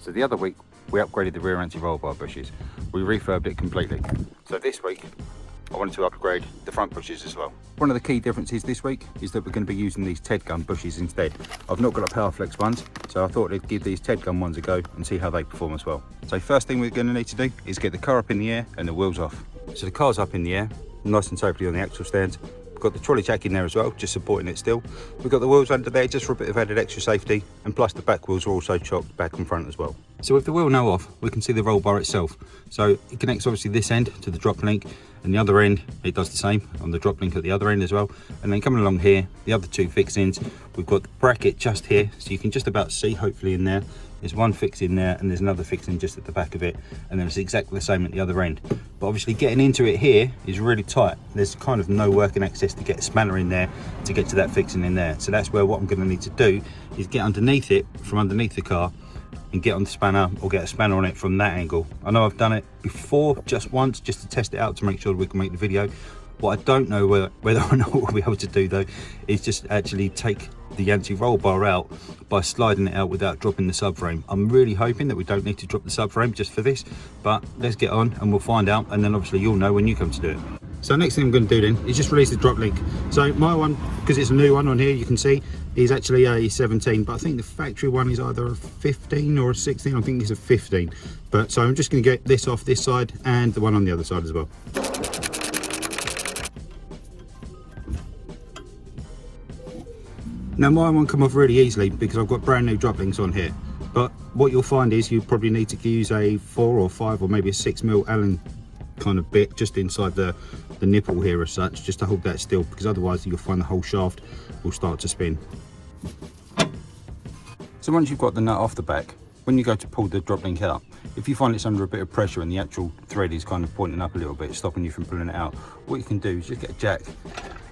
So the other week we upgraded the rear anti-roll bar bushes. We refurbed it completely. So this week I wanted to upgrade the front bushes as well. One of the key differences this week is that we're going to be using these TED gun bushes instead. I've not got a Powerflex ones, so I thought I'd give these TED gun ones a go and see how they perform as well. So first thing we're going to need to do is get the car up in the air and the wheels off. So the car's up in the air, nice and safely on the axle stands. We've got the trolley jack in there as well, just supporting it still. We've got the wheels under there just for a bit of added extra safety, and plus the back wheels are also chopped back and front as well. So with the wheel now off, we can see the roll bar itself. So it connects obviously this end to the drop link, and the other end, it does the same on the drop link at the other end as well. And then coming along here, the other two fixings, we've got the bracket just here, so you can just about see hopefully in there. There's one fixing there and there's another fixing just at the back of it, and then it's exactly the same at the other end. But obviously getting into it here is really tight. There's kind of no working access to get a spanner in there to get to that fixing in there. So that's where what I'm going to need to do is get underneath it from underneath the car and get on the spanner, or get a spanner on it from that angle. I know I've done it before just once just to test it out to make sure that we can make the video. What I don't know whether or not we'll be able to do though is just actually take the anti-roll bar out by sliding it out without dropping the subframe. I'm really hoping that we don't need to drop the subframe just for this, but let's get on and we'll find out, and then obviously you'll know when you come to do it. So next thing I'm going to do then is just release the drop link. So my one, because it's a new one on here, you can see is actually a 17, but I think the factory one is either a 15 or a 16. I think it's a 15. But so I'm just going to get this off this side and the one on the other side as well. Now my one come off really easily because I've got brand new drop links on here, but what you'll find is you probably need to use a 4 or 5 or maybe a 6mm Allen kind of bit just inside the nipple here as such, just to hold that still, because otherwise you'll find the whole shaft will start to spin. So once you've got the nut off the back, when you go to pull the drop link out, if you find it's under a bit of pressure and the actual thread is kind of pointing up a little bit, stopping you from pulling it out, what you can do is just get a jack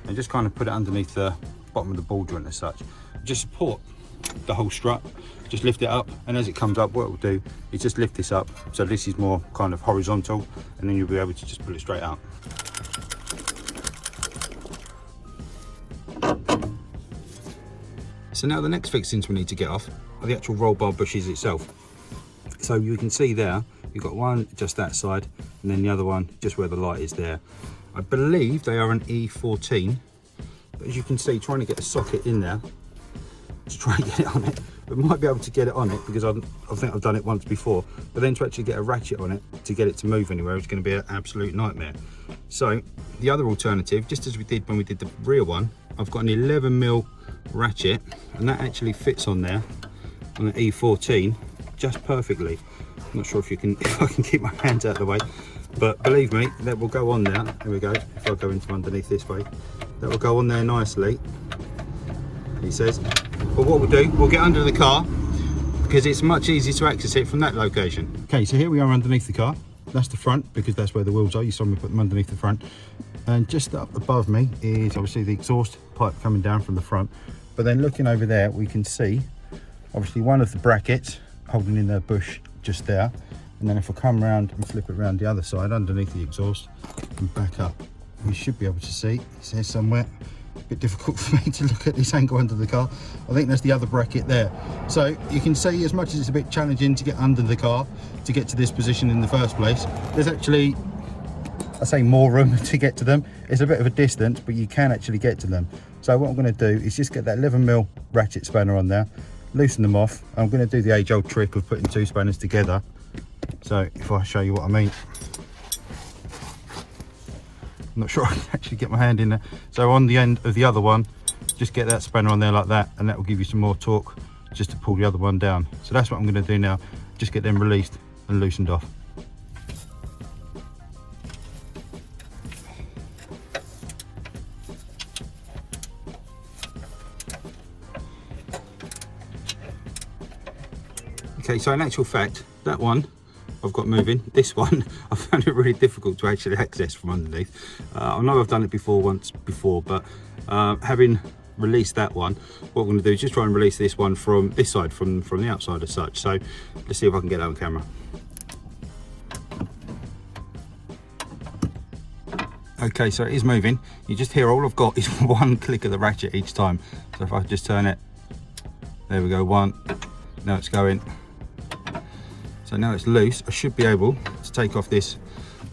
and just kind of put it underneath the bottom of the ball joint as such. Just support the whole strut, just lift it up, and as it comes up, what it will do is just lift this up so this is more kind of horizontal, and then you'll be able to just pull it straight out. So now the next fixings we need to get off are the actual roll bar bushes itself. So you can see there, you've got one just that side, and then the other one just where the light is there. I believe they are an E14, but as you can see, trying to get a socket in there to try and get it on it, we might be able to get it on it because I think I've done it once before, but then to actually get a ratchet on it to get it to move anywhere is going to be an absolute nightmare. So the other alternative, just as we did when we did the rear one, I've got an 11mm ratchet, and that actually fits on there on the E14 just perfectly. I'm not sure if I can keep my hands out of the way, but believe me, that will go on there. Here we go. If I go into underneath this way, that will go on there nicely, he says. But what we'll do, we'll get under the car because it's much easier to access it from that location. Okay, so here we are underneath the car. That's the front, because that's where the wheels are. You saw me put them underneath the front. And just up above me is obviously the exhaust pipe coming down from the front. But then looking over there, we can see obviously one of the brackets holding in the bush just there. And then if I come around and flip it around the other side underneath the exhaust and back up, you should be able to see, it's here somewhere. A bit difficult for me to look at this angle under the car. I think that's the other bracket there. So you can see, as much as it's a bit challenging to get under the car to get to this position in the first place, there's actually, I say, more room to get to them. It's a bit of a distance, but you can actually get to them. So what I'm going to do is just get that 11mm ratchet spanner on there, loosen them off. I'm going to do the age-old trick of putting two spanners together. So if I show you what I mean, I'm not sure I can actually get my hand in there. So on the end of the other one, just get that spanner on there like that, and that will give you some more torque just to pull the other one down. So that's what I'm going to do now, just get them released and loosened off. Okay, so in actual fact, that one I've got moving. This one I found it really difficult to actually access from underneath. I know I've done it once before, but having released that one, what we're going to do is just try and release this one from this side, from the outside as such. So let's see if I can get that on camera. Okay, so it is moving. You just hear all I've got is one click of the ratchet each time. So if I just turn it, there we go, one. Now it's going. So now it's loose, I should be able to take off this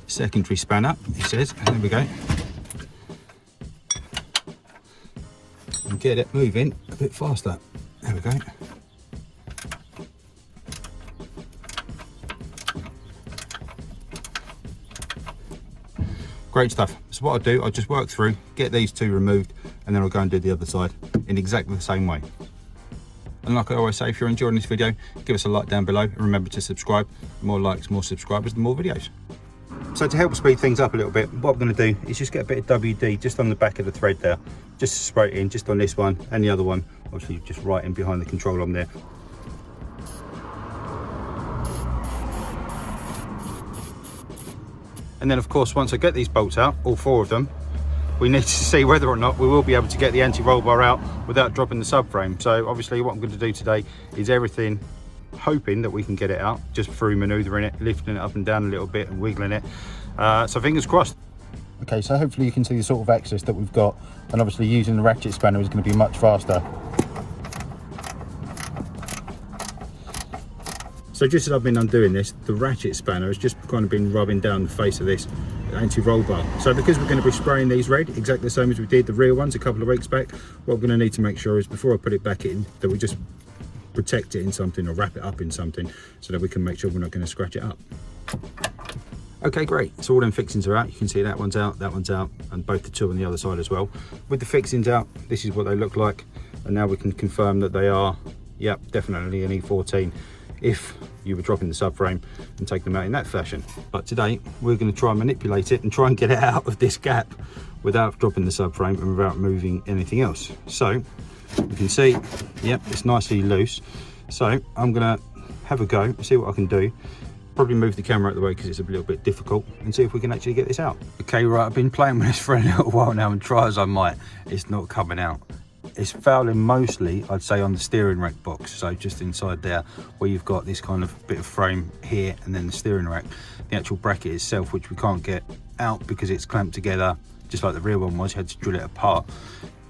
secondary spanner, it says. There we go. And get it moving a bit faster. There we go. Great stuff. So what I'll do, I'll just work through, get these two removed, and then I'll go and do the other side in exactly the same way. And like I always say, if you're enjoying this video, give us a like down below, and remember to subscribe. The more likes, more subscribers, the more videos. So to help speed things up a little bit, what I'm going to do is just get a bit of WD just on the back of the thread there, just to spray it in, just on this one and the other one, obviously just right in behind the control arm there. And then of course, once I get these bolts out, all four of them, we need to see whether or not we will be able to get the anti-roll bar out without dropping the subframe. So obviously what I'm going to do today is everything, hoping that we can get it out just through manoeuvring it, lifting it up and down a little bit and wiggling it. So fingers crossed. Okay, so hopefully you can see the sort of access that we've got, and obviously using the ratchet spanner is going to be much faster. So just as I've been undoing this, the ratchet spanner has just kind of been rubbing down the face of this anti-roll bar. So because we're going to be spraying these red, exactly the same as we did the rear ones a couple of weeks back, what we're going to need to make sure is before I put it back in, that we just protect it in something or wrap it up in something so that we can make sure we're not going to scratch it up. Okay, great. So all them fixings are out. You can see that one's out, and both the two on the other side as well. With the fixings out, this is what they look like. And now we can confirm that they are, yep, definitely an E14. If you were dropping the subframe and take them out in that fashion. But today we're going to try and manipulate it and try and get it out of this gap without dropping the subframe and without moving anything else. So you can see, yep, it's nicely loose. So I'm going to have a go, see what I can do. Probably move the camera out of the way because it's a little bit difficult, and see if we can actually get this out. Okay, right, I've been playing with this for a little while now, and try as I might, it's not coming out. It's fouling mostly, I'd say, on the steering rack box, so just inside there where you've got this kind of bit of frame here and then the steering rack. The actual bracket itself, which we can't get out because it's clamped together just like the rear one was, you had to drill it apart.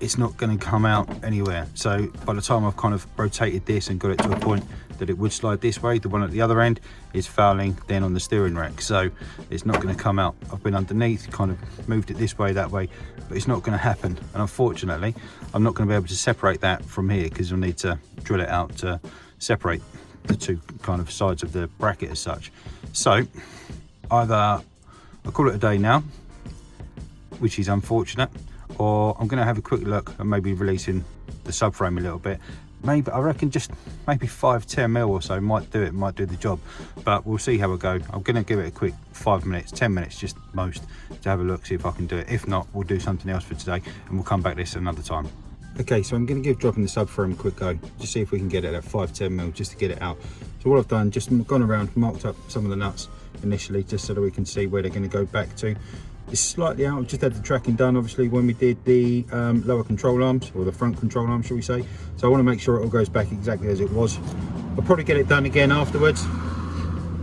It's not going to come out anywhere. So by the time I've kind of rotated this and got it to a point that it would slide this way, the one at the other end is fouling then on the steering rack, so it's not going to come out. I've been underneath, kind of moved it this way, that way, but it's not going to happen. And unfortunately I'm not going to be able to separate that from here because you'll need to drill it out to separate the two kind of sides of the bracket as such. So either I'll call it a day now, which is unfortunate, or I'm going to have a quick look at maybe releasing the subframe a little bit. Maybe, I reckon just maybe 5-10 mil or so might do it, might do the job, but we'll see how it go. I'm going to give it a quick 5 minutes, 10 minutes just most, to have a look, see if I can do it. If not, we'll do something else for today and we'll come back to this another time. Okay, so I'm going to give dropping the subframe a quick go, just see if we can get it at 5-10 mil just to get it out. So what I've done, just gone around, marked up some of the nuts initially, just so that we can see where they're going to go back to. It's slightly out. I've just had the tracking done obviously when we did the lower control arms, or the front control arms shall we say. So I want to make sure it all goes back exactly as it was. I'll probably get it done again afterwards,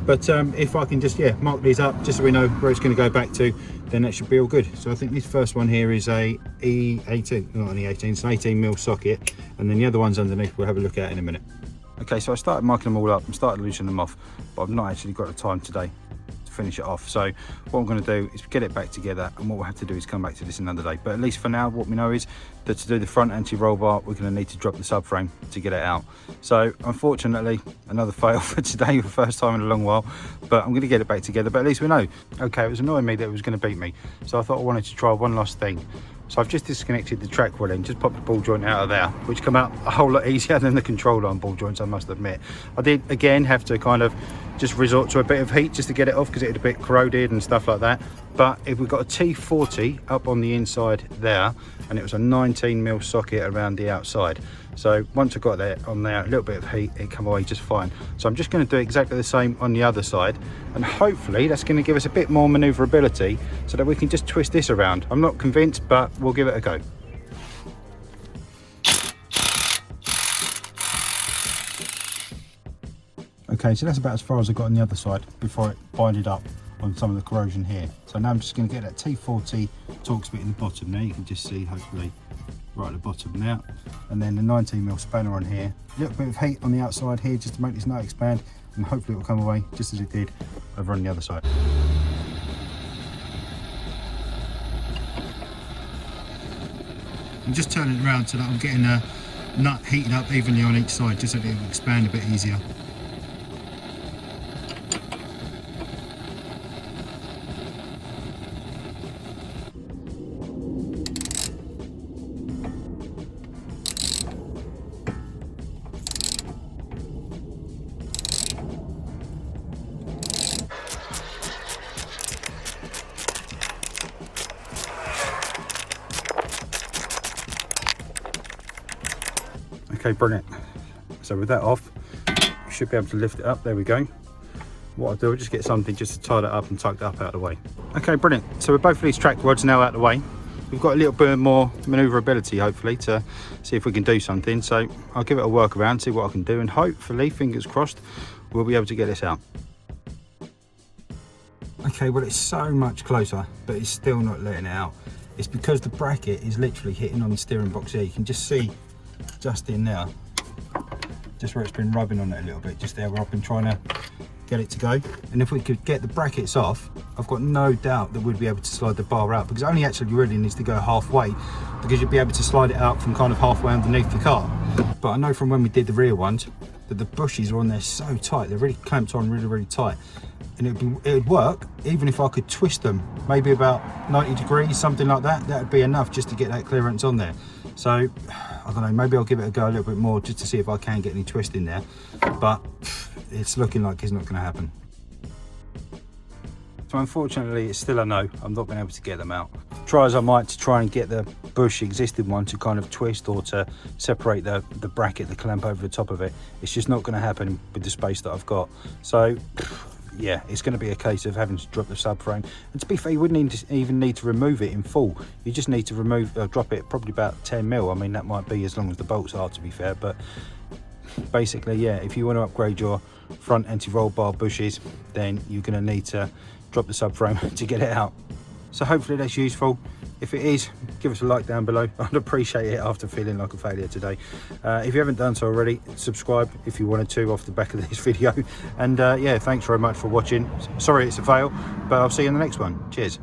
but if I can just mark these up just so we know where it's going to go back to, then that should be all good. So I think this first one here is a E18, not an E18, it's an 18mm socket, and then the other ones underneath we'll have a look at in a minute. Okay, so I started marking them all up and started loosening them off, but I've not actually got the time today to finish it off. So what I'm going to do is get it back together, and what we'll have to do is come back to this another day. But at least for now, what we know is that to do the front anti-roll bar, we're going to need to drop the subframe to get it out. So unfortunately, another fail for today, the first time in a long while, but I'm going to get it back together. But at least we know. Okay, it was annoying me that it was going to beat me, so I thought I wanted to try one last thing. So I've just disconnected the track rolling, just popped the ball joint out of there, which come out a whole lot easier than the control arm ball joints, I must admit. I did again have to kind of just resort to a bit of heat just to get it off because it had a bit corroded and stuff like that. But if we've got a T40 up on the inside there, and it was a 19mm socket around the outside. So once I got that on there, a little bit of heat, it come away just fine. So I'm just going to do exactly the same on the other side, and hopefully that's going to give us a bit more maneuverability so that we can just twist this around. I'm not convinced, but we'll give it a go. Okay, so that's about as far as I got on the other side before it binded up on some of the corrosion here. So now I'm just going to get that T40 Torx bit in the bottom there. You can just see, hopefully, right at the bottom now, and then the 19mm spanner on here. A little bit of heat on the outside here just to make this nut expand, and hopefully it will come away just as it did over on the other side. I'm just turning it around so that I'm getting the nut heated up evenly on each side, just so that it will expand a bit easier. Okay, brilliant. So with that off, you should be able to lift it up. There we go. What I'll do is just get something just to tie that up and tuck that up out of the way. Okay, brilliant. So with both of these track rods now out of the way, we've got a little bit more manoeuvrability, hopefully, to see if we can do something. So I'll give it a work around, see what I can do, and hopefully, fingers crossed, we'll be able to get this out. Okay, well, it's so much closer, but it's still not letting it out. It's because the bracket is literally hitting on the steering box here. You can just see just in there, just where it's been rubbing on it a little bit, just there where I've been trying to get it to go. And if we could get the brackets off, I've got no doubt that we'd be able to slide the bar out, because it only actually really needs to go halfway, because you'd be able to slide it out from kind of halfway underneath the car. But I know from when we did the rear ones that the bushes are on there so tight, they're really clamped on really tight, and it would work even if I could twist them maybe about 90 degrees, something like that. That would be enough just to get that clearance on there. So I don't know, maybe I'll give it a go a little bit more just to see if I can get any twist in there, but it's looking like it's not going to happen. So unfortunately it's still a no. I'm not being able to get them out. Try as I might to try and get the bush existing one to kind of twist or to separate the bracket, the clamp over the top of it. It's just not going to happen with the space that I've got. So yeah, it's going to be a case of having to drop the subframe. And to be fair, you wouldn't even need to remove it in full. You just need to drop it probably about 10mm. I mean, that might be as long as the bolts are, to be fair. But basically, yeah, if you want to upgrade your front anti-roll bar bushes, then you're going to need to drop the subframe to get it out. So hopefully that's useful. If it is, give us a like down below. I'd appreciate it after feeling like a failure today. If you haven't done so already, subscribe if you wanted to off the back of this video. And yeah, thanks very much for watching. Sorry it's a fail, but I'll see you in the next one. Cheers.